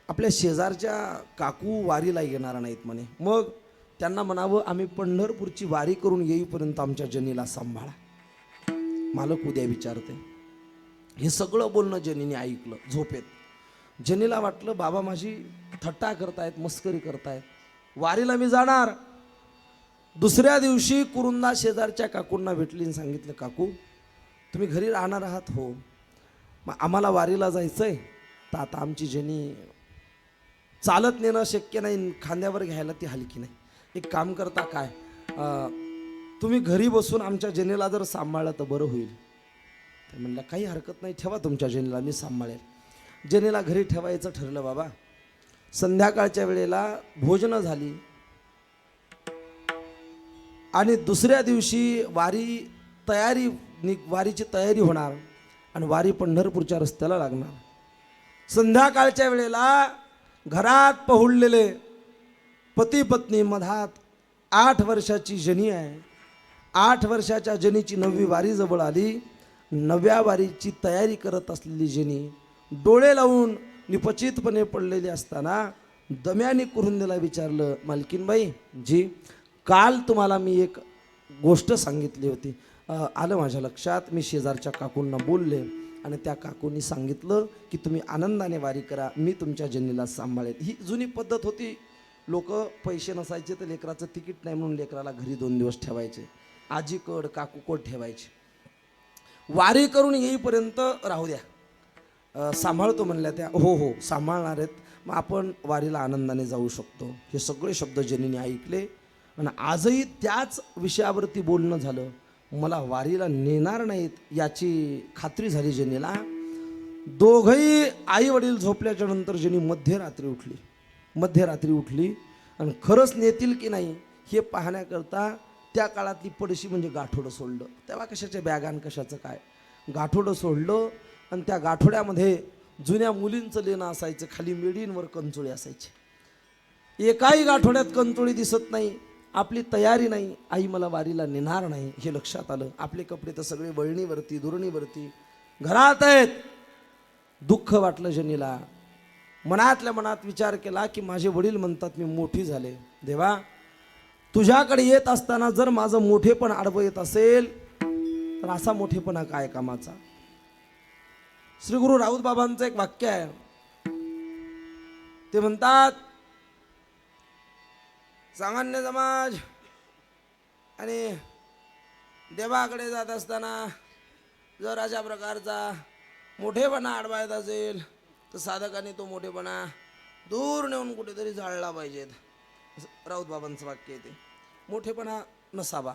आपल्या शेजारच्या काकू वारीला येणार नाहीत म्हणे. मग त्यांना म्हणावं, आम्ही पंढरपूरची वारी करून येईपर्यंत आमच्या जनीला सांभाळा. मालक उद्या विचारते. हे सगळं बोलणं जनीने ऐकलं झोपेत. जनीला वाटलं बाबा माझी थट्टा करतायत, मस्करी करतायत, वारीला मी जाणार. दुसऱ्या दिवशी कुरुंदा शेजारच्या काकूंना भेटली आणि सांगितलं, काकू तुम्ही घरी राहणार आहात? हो. मग आम्हाला वारीला जायचं आहे, तर आता आमची जनी चालत नेणं शक्य नाही, खांद्यावर घ्यायला ती हलकी नाही. एक काम करता काय, तुम्ही घरी बसून आमच्या जनेला जर सांभाळलं तर बरं होईल. तर म्हणलं काही हरकत नाही, ठेवा तुमच्या जनेला, मी सांभाळेल. जनेला घरी ठेवायचं ठरलं बाबा. संध्याकाळच्या वेळेला भोजनं झाली आणि दुसऱ्या दिवशी वारीची तयारी होणार आणि वारी पंढरपूरच्या रस्त्याला लागणार. संध्याकाळच्या वेळेला घरात पहुडलेले पती पत्नी, मधात 8 वर्षाची जनी आहे. 8 वर्षाच्या जनीची 9वी वारी जवळ आली. 9व्या वारीची तयारी करत असलेली जनी डोळे लावून निपचितपणे पडलेली असताना दम्याने कुरुंदीला विचारलं, मालकीनबाई जी, काल तुम्हाला मी एक गोष्ट सांगितली होती, आलं माझ्या लक्षात. मी शेजारच्या काकूंना बोलले आणि त्या काकूंनी सांगितलं की तुम्ही आनंदाने वारी करा, मी तुमच्या जनीला सांभाळेल. ही जुनी पद्धत होती. लोक पैसे नसायचे तर लेकराचं तिकीट नाही म्हणून लेकराला घरी 2 दिवस ठेवायचे, आजीकड काकूकड ठेवायचे. वारी करून येईपर्यंत राहू द्या, सांभाळतो म्हणल्या त्या. हो हो सांभाळणार आहेत, मग आपण वारीला आनंदाने जाऊ शकतो. हे सगळे शब्द जनीने ऐकले आणि आजही त्याच विषयावरती बोलणं झालं. मला वारीला नेणार नाहीत याची खात्री झाली जनीला. दोघंही आई वडील झोपल्याच्या नंतर जनी मध्यरात्री उठली आणि खरंच नेतील की नाही हे पाहण्याकरता त्या काळातली पडशी म्हणजे गाठोडं सोडलं. तेव्हा कशाच्या बॅगान कशाचं काय, गाठोडं सोडलं आणि त्या गाठोड्यामध्ये जुन्या मुलींचं लेणं असायचं, खाली मेडींवर कंचोळी असायची. एकाही गाठोड्यात कंचोळी दिसत नाही. आपली तयारी नाही, आई मला वारीला नेणार नाही हे लक्षात आलं. आपले कपडे तर सगळे वळणीवरती दुरणीवरती घरात आहेत. दुःख वाटलं जनीला. मनातल्या मनात विचार केला की माझे वडील म्हणतात मी मोठी झाले, देवा तुझ्याकडे येत असताना जर माझं मोठेपण आडवं येत असेल तर असा मोठेपणा काय कामाचा. श्री गुरु राऊत बाबांचं एक वाक्य आहे, ते म्हणतात सामान्य समाज आणि देवाकडे जात असताना जर अशा प्रकारचा मोठेपणा आडवा येत असेल तर साधकाने तो मोठेपणा दूर नेऊन कुठेतरी जाळला पाहिजेत. राऊत बाबांचं वाक्य आहे ते. मोठेपणा नसावा.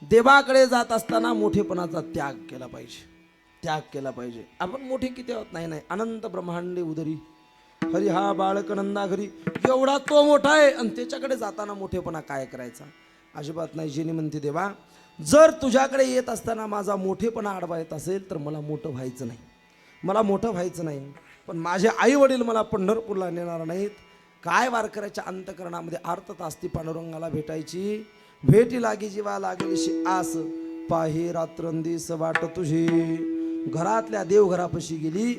देवाकडे जात असताना मोठेपणाचा त्याग केला पाहिजे. आपण मोठे किती आहोत? नाही, अनंत ब्रह्मांडे उदरी हरी हा बाळक नंदा घरी, एवढा तो मोठा आहे आणि त्याच्याकडे जाताना मोठेपणा काय करायचा? अजिबात नाही. जेनी म्हणते देवा जर तुझ्याकडे येत असताना माझा मोठेपणा आडवा येत असेल तर मला मोठं व्हायचं नाही. पण माझे आई वडील मला पंढरपूरला नेणार नाहीत. काय वारकऱ्याच्या अंतकरणामध्ये आर्तता असती पांडुरंगाला भेटायची. भेटी लागी जीवा लागेलीशी आस, पाहे रात्रंदिवस वाट तुझी. घरातल्या देवघरापाशी गेली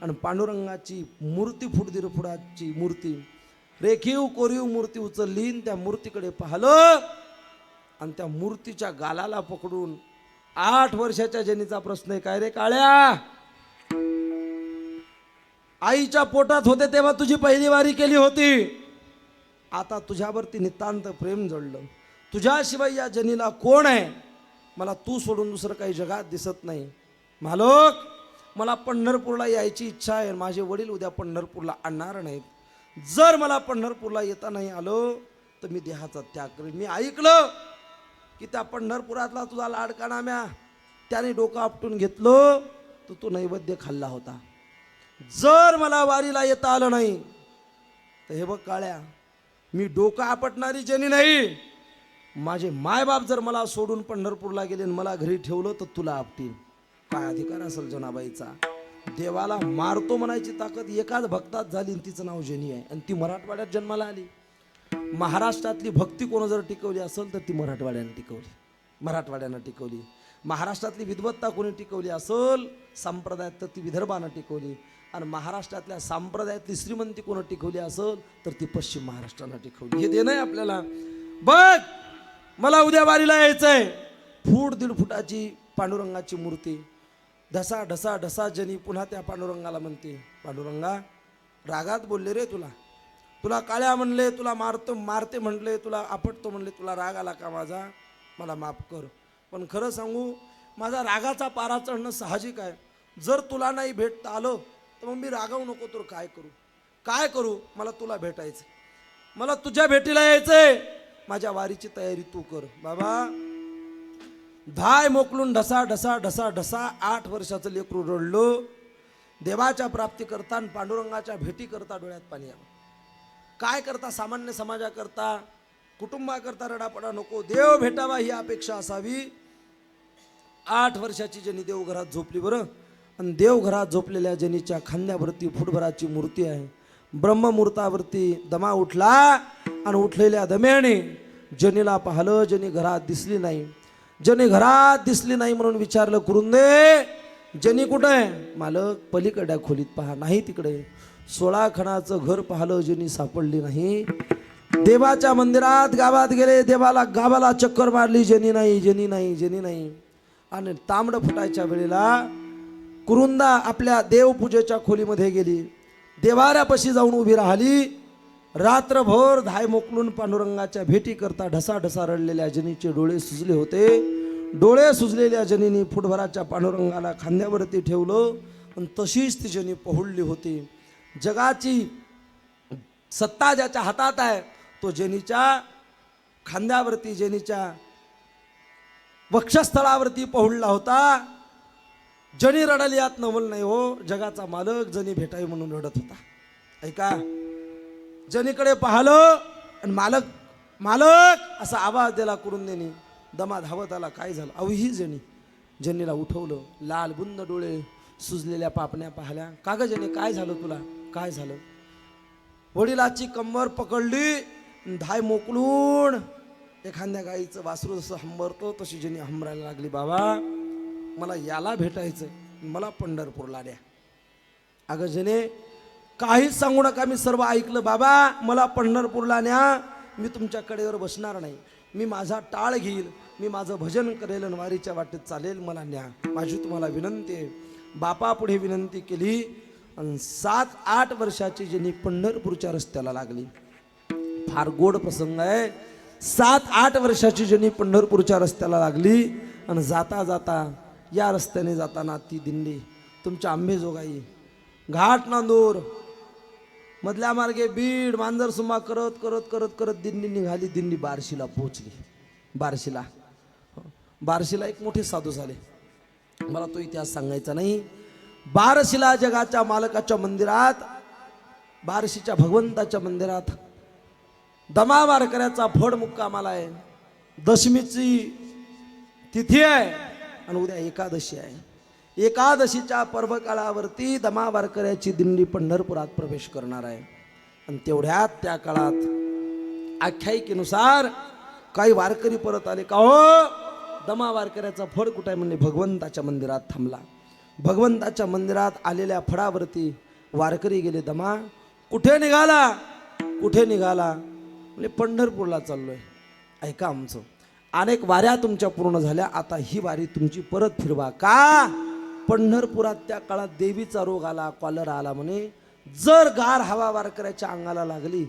आणि पांडुरंगाची मूर्ती फुटाची मूर्ती, रेखीव कोरीव मूर्ती उचलली आणि त्या मूर्तीकडे पाहिलं आणि त्या मूर्तीच्या गालाला पकडून 8 वर्षाच्या जनीचा प्रश्न आहे, काय रे काळ्या, आईच्या पोटात होते तेव्हा तुझी पहिली वारी केली होती, आता तुझ्यावरती नितांत प्रेम जडलं, तुझ्याशिवाय या जनीला कोण आहे? मला तू सोडून दुसरं काही जगात दिसत नाही. मालक मला पंढरपूरला यायची इच्छा आहे. माझे वडील उद्या पंढरपूरला आणणार नाहीत. जर मला पंढरपूरला येता नाही आलो तर मी देहाचा त्याग करेन. मी ऐकलं की त्या पंढरपुरातला तुझा लाडका नाम्या त्याने डोकं आपटून घेतलं तर तू नैवेद्य खाल्ला होता. जर मला वारीला येता आलं नाही तर हे बघ काळ्या, मी डोकं आपटणारी जनी नाही. माझे मायबाप जर मला सोडून पंढरपूरला गेले आणि मला घरी ठेवलं तर तुला आपटीन. काय अधिकार असेल जनाबाईचा? देवाला मारतो म्हणायची ताकद एकाच भक्तात झाली, तिचं नाव जनी आहे आणि ती मराठवाड्यात जन्माला आली. महाराष्ट्रातली भक्ती कोण जर टिकवली असेल तर ती मराठवाड्यानं टिकवली. महाराष्ट्रातली विद्वत्ता कोणी टिकवली असेल संप्रदायात तर ती विदर्भानं टिकवली. आणि महाराष्ट्रातल्या संप्रदायातली श्रीमंती कोण टिकवली असेल तर ती पश्चिम महाराष्ट्रानं टिकवली. हे देणं आहे आपल्याला. बघ मला उद्या वारीला यायचंय. 1.5 फुटाची पांडुरंगाची मूर्ती, ढसा ढसा ढसा जनी पुन्हा त्या पांडुरंगाला म्हणते, पांडुरंगा रागात बोलले रे, तुला काळ्या म्हणले, तुला मारते म्हणले, तुला आपटतो म्हणले, तुला राग आला का माझा? मला माफ कर. पण खरं सांगू माझा रागाचा पारा चढणं साहजिक आहे. जर तुला नाही भेटता आलं तर मग मी रागावू नको, तर काय करू, मला तुला भेटायचं, मला तुझ्या भेटीला यायचंय, माझ्या वारीची तयारी तू कर. बाबा धाय मोकलून ढसा ढसा ढसा ढसा 8 वर्षाचं लेकरू रडलो. देवाच्या प्राप्ती करता आणि पांडुरंगाच्या भेटी करता डोळ्यात पाणी आलं. काय करता, सामान्य समाजाकरता, कुटुंबाकरता रडापडा नको, देव भेटावा ही अपेक्षा असावी. 8 वर्षाची जनी देवघरात झोपली बरं. आणि देवघरात झोपलेल्या जनीच्या खांद्यावरती फुटभराची मूर्ती आहे. ब्रह्ममुहूर्तावरती दमा उठला आणि उठलेल्या दम्याने जनीला पाहिलं. जनी घरात दिसली नाही. जनी घरात दिसली नाही म्हणून विचारलं, कुरुंदे जनी कुठं आहे? मालक पलीकडल्या खोलीत पहा. नाही तिकडे. 16 खणाचं घर पाहिलं, जनी सापडली नाही. देवाच्या मंदिरात गावात गेले, गावाला चक्कर मारली, जनी नाही, जनी नाही, जनी नाही. आणि तांबडं फुटायच्या वेळेला कुरुंदा आपल्या देवपूजेच्या खोलीमध्ये गेली. देवाऱ्यापाशी जाऊन उभी राहिली. रात्रभर धाय मोकलून पांडुरंगाच्या भेटी करता ढसा ढसा रडलेल्या जनीचे डोळे सुजले होते. डोळे सुजलेल्या जनीने फुटभराच्या पांडुरंगाला खांद्यावरती ठेवलं आणि तशीच ती जनी पहुडली होती. जगाची सत्ता ज्याच्या हातात आहे तो जनीच्या खांद्यावरती, जनीच्या वक्षस्थळावरती पहुडला होता. जनी रडली, यात नवल नाही हो. जगाचा मालक जनी भेटावी म्हणून रडत होता. ऐका, जनीकडे पाहिलं आणि मालक मालक असा आवाज दिला कुरुंदेनी. दमा धावत आला. काय झालं? अहो ही जनीला उठवलं. लाल बुंद डोळे, सुजलेल्या पापण्या पाहिल्या. का ग जनी, काय झालं तुला, काय झालं? वडिलाची कंबर पकडली, धाय मोकलून एखाद्या गाईचं वासरू जसं हंबरतो तशी जनी हंबरायला लागली. बाबा मला याला भेटायचं, मला पंढरपूरला द्या. अगं जने काहीच सांगू नका, मी सर्व ऐकलं. बाबा मला पंढरपूरला न्या, मी तुमच्या कडेवर बसणार नाही. मी माझा टाळ घेईल, मी माझं भजन करेल आणि वारीच्या वाटेत चालेल, मला न्या. माझी तुम्हाला विनंती आहे. बापा पुढे विनंती केली आणि 7-8 वर्षाची जनी पंढरपूरच्या रस्त्याला लागली. फार गोड प्रसंग आहे. 7-8 वर्षाची जनी पंढरपूरच्या रस्त्याला लागली आणि जाता जाता या रस्त्याने जाताना ती दिंडी तुमच्या आंबेजोगाई, घाट नांदूर, मधल्या मार्गे बीड, मांजरसुमा करत करत करत करत दिंडी निघाली. दिंडी बार्शीला पोहोचली. बार्शीला एक मोठे साधू झाले. मला तो इतिहास सांगायचा नाही. बार्शीला जगाच्या मालकाच्या मंदिरात, बार्शीच्या भगवंताच्या मंदिरात दमा वारकऱ्याचा फड मुक्कामाला आहे. दशमीची तिथी आहे आणि उद्या एकादशी आहे. एकादशीच्या पर्व काळावरती दमा वारकऱ्याची दिंडी पंढरपुरात प्रवेश करणार आहे. आणि तेवढ्यात त्या काळात आख्यायिकेनुसार काही वारकरी परत आले. का हो, दमा वारकऱ्याचा फड कुठे आहे? म्हणले भगवंताच्या मंदिरात थांबला. भगवंताच्या मंदिरात आलेल्या फडावरती वारकरी गेले. दमा कुठे निघाला, कुठे निघाला? म्हणजे पंढरपूरला चाललोय. ऐका, आमचं अनेक वाऱ्या तुमच्या पूर्ण झाल्या, आता ही वारी तुमची परत फिरवा. का? पंढरपुरात त्या काळात देवीचा रोग आला, कॉलरा आला म्हणे. जर गार हवा वारकऱ्याच्या अंगाला लागली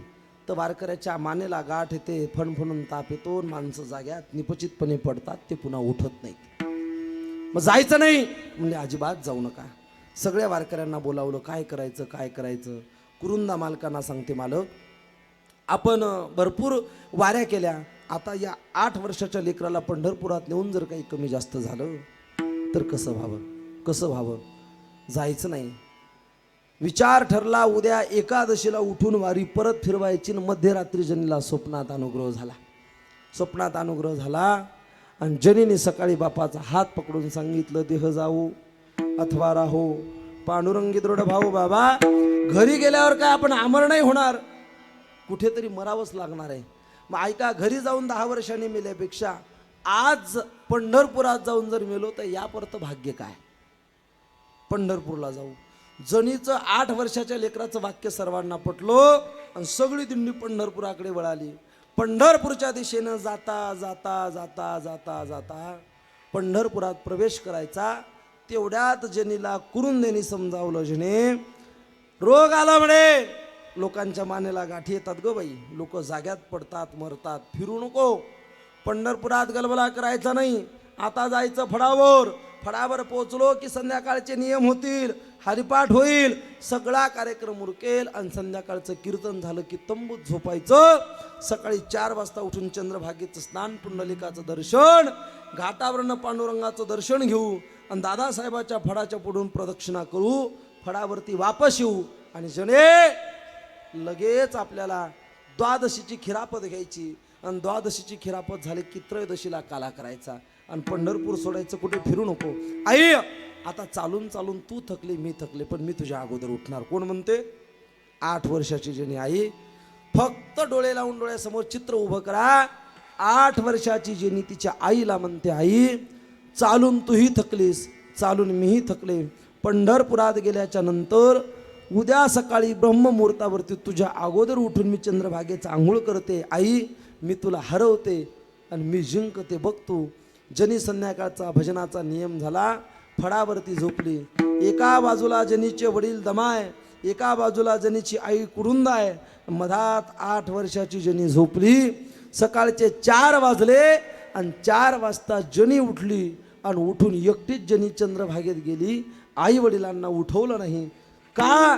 तर वारकऱ्याच्या मानेला गाठ येते, फणफणून ताप येतो, माणसं जाग्यात निपचितपणे पडतात, ते पुन्हा उठत नाहीत. मग जायचं नाही म्हणजे अजिबात जाऊ नका. सगळ्या वारकऱ्यांना बोलावलं. काय करायचं, काय करायचं? कुरुंदा मालकांना सांगते, मालक आपण भरपूर वाऱ्या केल्या, आता या 8 वर्षाच्या लेकराला पंढरपुरात नेऊन जर काही कमी जास्त झालं तर कसं व्हावं, कसं व्हावं? जायचं नाही. विचार ठरला, उद्या एकादशीला उठून वारी परत फिरवायची. मध्यरात्री जनीला स्वप्नात अनुग्रह झाला. स्वप्नात अनुग्रह झाला आणि जनीने सकाळी बापाचा हात पकडून सांगितलं, देह जाऊ अथवा राहो पांडुरंगी दृढ भाऊ. बाबा घरी गेल्यावर काय आपण अमर नाही होणार, कुठेतरी मरावंच लागणार आहे. मग ऐका, घरी जाऊन 10 वर्षांनी मेल्यापेक्षा आज पंढरपुरात जाऊन जर मेलो तर यापर्यंत भाग्य काय? पंढरपूरला जाऊ. जनीचं 8 वर्षाच्या लेकराचं वाक्य सर्वांना पटलो आणि सगळी दिंडी पंढरपुराकडे वळाली. पंढरपूरच्या दिशेनं जाता जाता जाता जाता जाता पंढरपुरात प्रवेश करायचा. तेवढ्यात जनीला कुरुंदेनी समजावलं, जने रोग आला म्हणे, लोकांच्या मानेला गाठी येतात ग बाई, लोक जाग्यात पडतात, मरतात, फिरू नको. पंढरपुरात गलबला करायचा नाही, आता जायचं फडावर. फळावर पोहोचलो की संध्याकाळचे नियम होतील, हरिपाठ होईल, सगळा कार्यक्रम उरकेल आणि संध्याकाळचं कीर्तन झालं की तंबूत झोपायचं. सकाळी 4 वाजता उठून चंद्रभागेचं स्नान, पुंडलिकाचं दर्शन, घाटावरनं पांडुरंगाचं दर्शन घेऊ आणि दादासाहेबाच्या फळाच्या पुढून प्रदक्षिणा करू, फळावरती वापस येऊ आणि जणे लगेच आपल्याला द्वादशीची खिरापत घ्यायची आणि द्वादशीची खिरापत झाली की त्रयोदशीला काला करायचा आणि पंढरपूर सोडायचं, कुठे फिरू नको. आई आता चालून चालून तू थकली, मी थकले, पण मी तुझ्या अगोदर उठणार. कोण म्हणते? 8 वर्षाची जनी आई. फक्त डोळे लावून डोळ्यासमोर चित्र उभं करा. 8 वर्षाची जनी तिच्या आईला म्हणते, आई चालून तूही थकलीस, चालून मीही थकले. पंढरपुरात गेल्याच्या नंतर उद्या सकाळी ब्रह्ममुहूर्तावरती तुझ्या अगोदर उठून मी चंद्रभागेचा आंघोळ करते. आई मी तुला हरवते आणि मी जिंकते बघतो. जनी संध्याकाळचा भजनाचा नियम झाला, फळावरती झोपली. एका बाजूला जनीचे वडील दमाय, एका बाजूला जनीची आई कुरुंदाय, मधात 8 वर्षाची जनी झोपली. सकाळचे 4 वाजले आणि 4 वाजता जनी उठली आणि उठून एकटीच जनी चंद्रभागेत गेली. आई वडिलांना उठवलं नाही. का?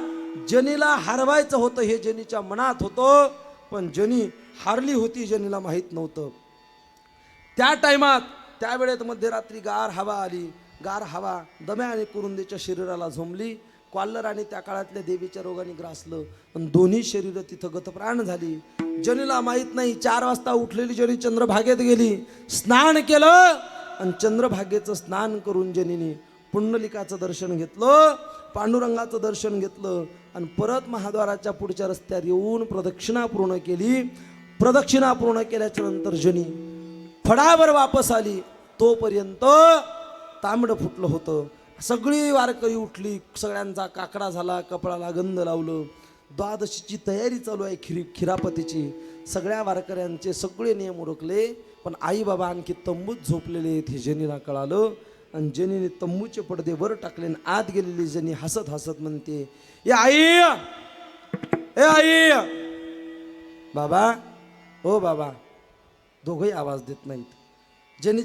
जनीला हरवायचं होतं हे जनीच्या मनात होतं, पण जनी हारली होती जनीला माहीत नव्हतं. त्या टायमात त्यावेळेत मध्यरात्री गार हवा आली. गार हवा दम्या आणि कुरुंदेच्या शरीराला झोंबली. क्वाल्लर आणि त्या काळातल्या देवीच्या रोगाने ग्रासलं आणि दोन्ही शरीरं तिथं गतप्राण झाली. जनीला माहीत नाही. 4 वाजता उठलेली जनी चंद्रभागेत गेली, स्नान केलं आणि चंद्रभागेचं स्नान करून जनीने पुंडलिकाचं दर्शन घेतलं, पांडुरंगाचं दर्शन घेतलं आणि परत महाद्वाराच्या पुढच्या रस्त्यावर येऊन प्रदक्षिणा पूर्ण केली. प्रदक्षिणा पूर्ण केल्याच्या नंतर जनी फळावर वापस आली. तोपर्यंत तांबडं फुटलं होतं. सगळी वारकरी उठली, सगळ्यांचा काकडा झाला, कपडाला गंध लावलं. द्वादशीची तयारी चालू आहे, खिरापतीची. सगळ्या वारकऱ्यांचे सगळे नियम उरकले, पण आई बाबा आणखी तंबूत झोपलेले आहेत हे जनीला कळालं आणि जनीने तंबूचे पडदे वर टाकले आणि आत गेलेली जनी हसत हसत म्हणते, ए आई, ए आई. बाबा, ओ बाबा. दोघंही आवाज देत नाहीत. जनी